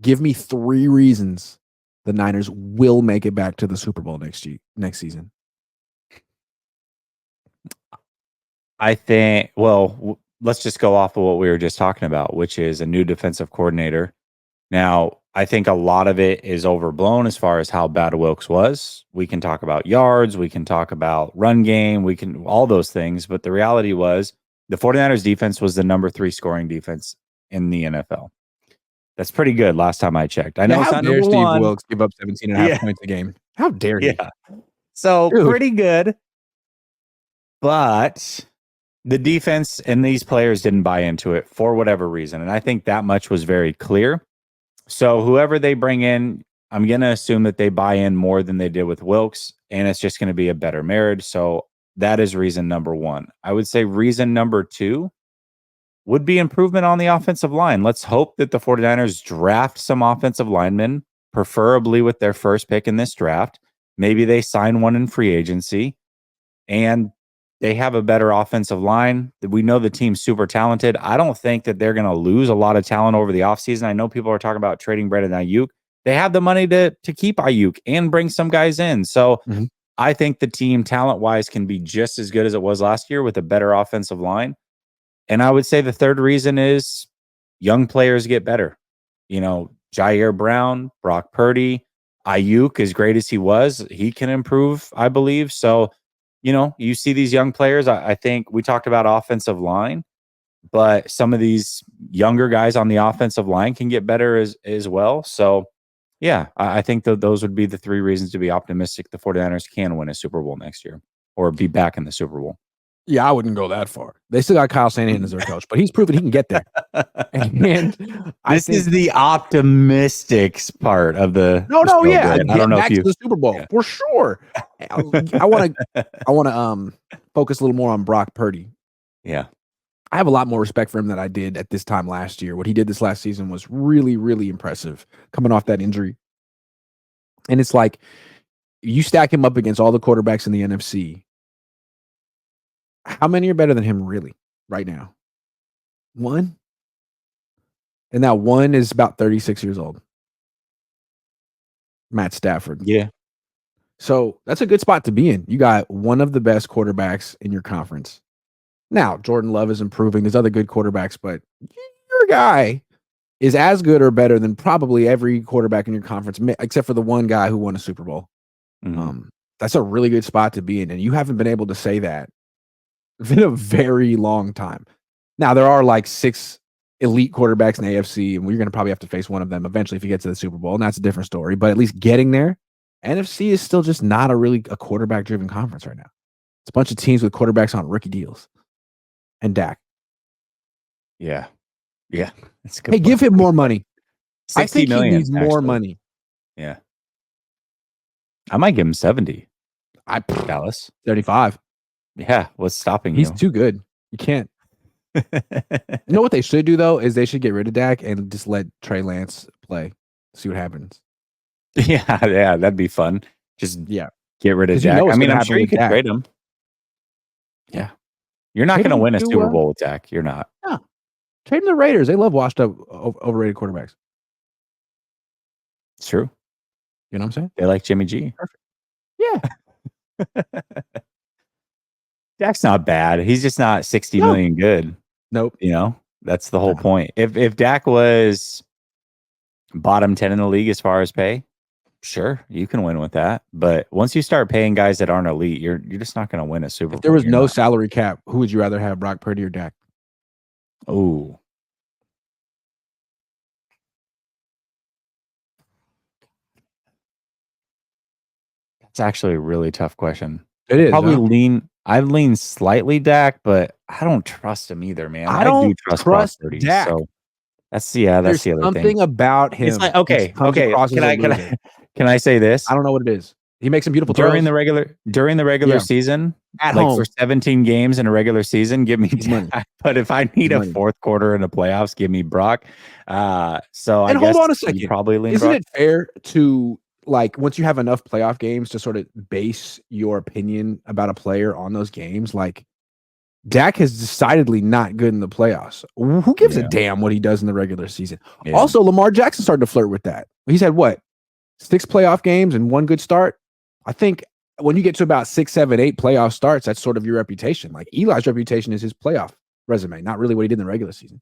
Give me 3 reasons the Niners will make it back to the Super Bowl next season. I think, let's just go off of what we were just talking about, which is a new defensive coordinator. Now, I think a lot of it is overblown as far as how bad Wilkes was. We can talk about yards, we can talk about run game, we can all those things, but the reality was the 49ers defense was the number 3 scoring defense in the NFL. That's pretty good last time I checked. I know it's not number Steve 1. Wilkes give up 17.5 points a game. How dare he? Yeah. So Dude. pretty good. But the defense and these players didn't buy into it for whatever reason. And I think that much was very clear. So whoever they bring in, I'm going to assume that they buy in more than they did with Wilkes, and it's just going to be a better marriage. So that is reason number 1. I would say reason number 2 would be improvement on the offensive line. Let's hope that the 49ers draft some offensive linemen, preferably with their first pick in this draft. Maybe they sign one in free agency, and they have a better offensive line. We know the team's super talented. I don't think that they're going to lose a lot of talent over the offseason. I know people are talking about trading Brandon Ayuk. They have the money to keep Ayuk and bring some guys in. So I think the team talent-wise can be just as good as it was last year with a better offensive line. And I would say the third reason is young players get better. You know, Jair Brown, Brock Purdy, Ayuk, as great as he was, he can improve, I believe. So, you know, you see these young players. I think we talked about offensive line, but some of these younger guys on the offensive line can get better as well. So, yeah, I think that those would be the 3 reasons to be optimistic the 49ers can win a Super Bowl next year or be back in the Super Bowl. Yeah, I wouldn't go that far. They still got Kyle Shanahan as their coach, but he's proven he can get there. And this is the optimistic part of the. Yeah, I don't know back if you to the Super Bowl for sure. I want to focus a little more on Brock Purdy. Yeah, I have a lot more respect for him than I did at this time last year. What he did this last season was really, really impressive, coming off that injury. And it's like you stack him up against all the quarterbacks in the NFC. How many are better than him really right now? 1? And that 1 is about 36 years old. Matt Stafford. Yeah. So that's a good spot to be in. You got one of the best quarterbacks in your conference. Now, Jordan Love is improving. There's other good quarterbacks, but your guy is as good or better than probably every quarterback in your conference, except for the one guy who won a Super Bowl. That's a really good spot to be in, and you haven't been able to say that in a very long time. Now, there are like 6 elite quarterbacks in the AFC, and we're going to probably have to face one of them eventually if you get to the Super Bowl, and that's a different story. But at least getting there, NFC is still just not a quarterback-driven conference right now. It's a bunch of teams with quarterbacks on rookie deals. And Dak. Yeah. Yeah. That's good. Hey, give him more money. I think million, he needs more money. Yeah. I might give him 70. Dallas. 35. Yeah. What's stopping you? He's too good. You can't. You know what they should do, though, is they should get rid of Dak and just let Trey Lance play. See what happens. Yeah, that'd be fun. Just get rid of Dak. You know I'm sure you could trade him. Yeah. You're not going to win a Super Bowl with Dak. You're not. No. Trade him the Raiders. They love washed up, overrated quarterbacks. It's true. You know what I'm saying? They like Jimmy G. Perfect. Yeah. Dak's not bad. He's just not 60 million good. Nope. You know, that's the whole point. If Dak was bottom 10 in the league as far as pay, sure, you can win with that. But once you start paying guys that aren't elite, you're just not going to win a Super Bowl. If there was no salary cap, who would you rather have, Brock Purdy or Dak? Oh. That's actually a really tough question. It is. I'd lean slightly Dak, but I don't trust him either, man. I do trust Purdy, Dak. So that's the other thing. Something about him. It's like, okay. Can I say this? I don't know what it is. He makes some beautiful during the regular season, at like home. for 17 games in a regular season, give me Dak. But if I need a fourth quarter in the playoffs, give me Brock. So I guess hold on a second. Probably lean Isn't Brock. it fair to, like, once you have enough playoff games to sort of base your opinion about a player on those games? Like, Dak is decidedly not good in the playoffs. Who gives a Yeah. damn what he does in the regular season? Yeah. Also, Lamar Jackson started to flirt with that. He's had what? 6 playoff games and 1 good start. I think when you get to about 6, 7, 8 playoff starts, that's sort of your reputation. Like Eli's reputation is his playoff resume, not really what he did in the regular season.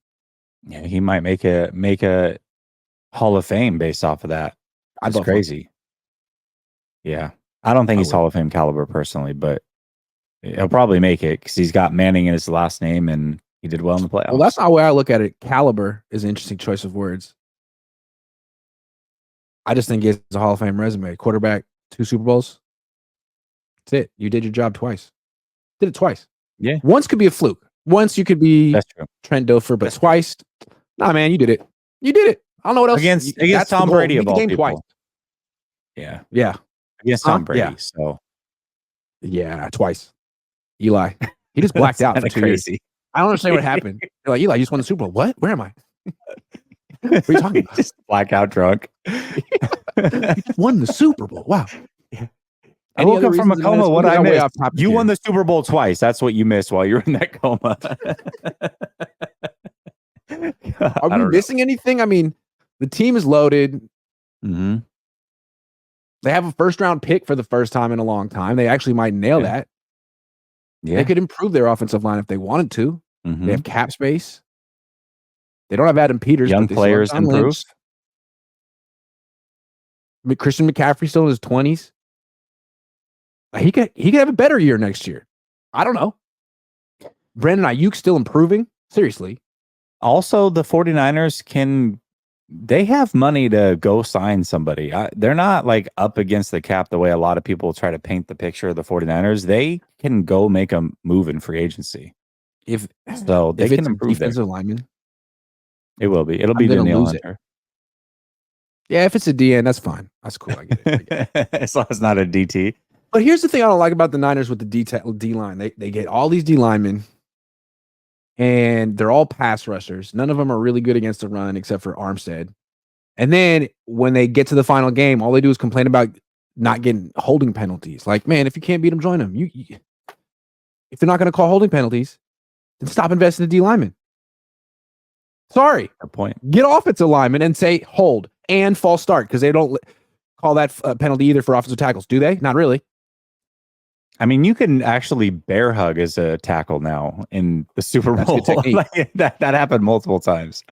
Yeah, he might make a Hall of Fame based off of that. I'd That's vote for him. crazy. Yeah. I don't think I he's would. Hall of Fame caliber personally, but he'll probably make it because he's got Manning in his last name and he did well in the playoffs. Well, that's not the way I look at it. Caliber is an interesting choice of words. I just think it's a Hall of Fame resume. Quarterback, 2 Super Bowls. That's it. You did your job twice. Did it twice. Yeah. Once could be a fluke. Once you could be That's true. Trent Dilfer, but twice. Nah, man, you did it. You did it. I don't know what else. Against That's the Tom goal. Brady Beat of the all game people. twice. Yeah. Yeah. Against Tom Brady. So Yeah, twice. Eli. He just blacked out for 2 years. crazy. I don't understand what happened. They're like, Eli, you just won the Super Bowl. What? Where am I? What are you talking about? Just blackout drunk. You just won the Super Bowl. Wow. I Any woke other up from a reasons in coma. Minnesota? What We I got way missed? off topic You here. won the Super Bowl twice. That's what you missed while you were in that coma. Are we missing anything? I mean, the team is loaded. Mm-hmm. They have a first-round pick for the first time in a long time. They actually might nail that. Yeah. They could improve their offensive line if they wanted to. Mhm. They have cap space. They don't have Adam Peters. Young but they still have players John improve. Lynch. Christian McCaffrey still in his 20s. He could have a better year next year. I don't know. Brandon Ayuk still improving. Seriously. Also, the 49ers they have money to go sign somebody. They're not like up against the cap the way a lot of people try to paint the picture of the 49ers. They can go make a move in free agency. They can improve defensive there. lineman. It will be. It'll I'm be gonna Danielle lose it. Hunter. Yeah, if it's a DN, that's fine. That's cool. I get it. As long as it's not a DT. But here's the thing I don't like about the Niners with the D line. They get all these D linemen, and they're all pass rushers. None of them are really good against the run except for Armstead. And then when they get to the final game, all they do is complain about not getting holding penalties. Like, man, if you can't beat them, join them. If they're not going to call holding penalties, then stop investing in D linemen. Sorry. Good point. Get offensive linemen and say hold and false start because they don't call that penalty either for offensive tackles. Do they? Not really. I mean, you can actually bear hug as a tackle now in the Super Bowl. That's good technique. Like, that happened multiple times.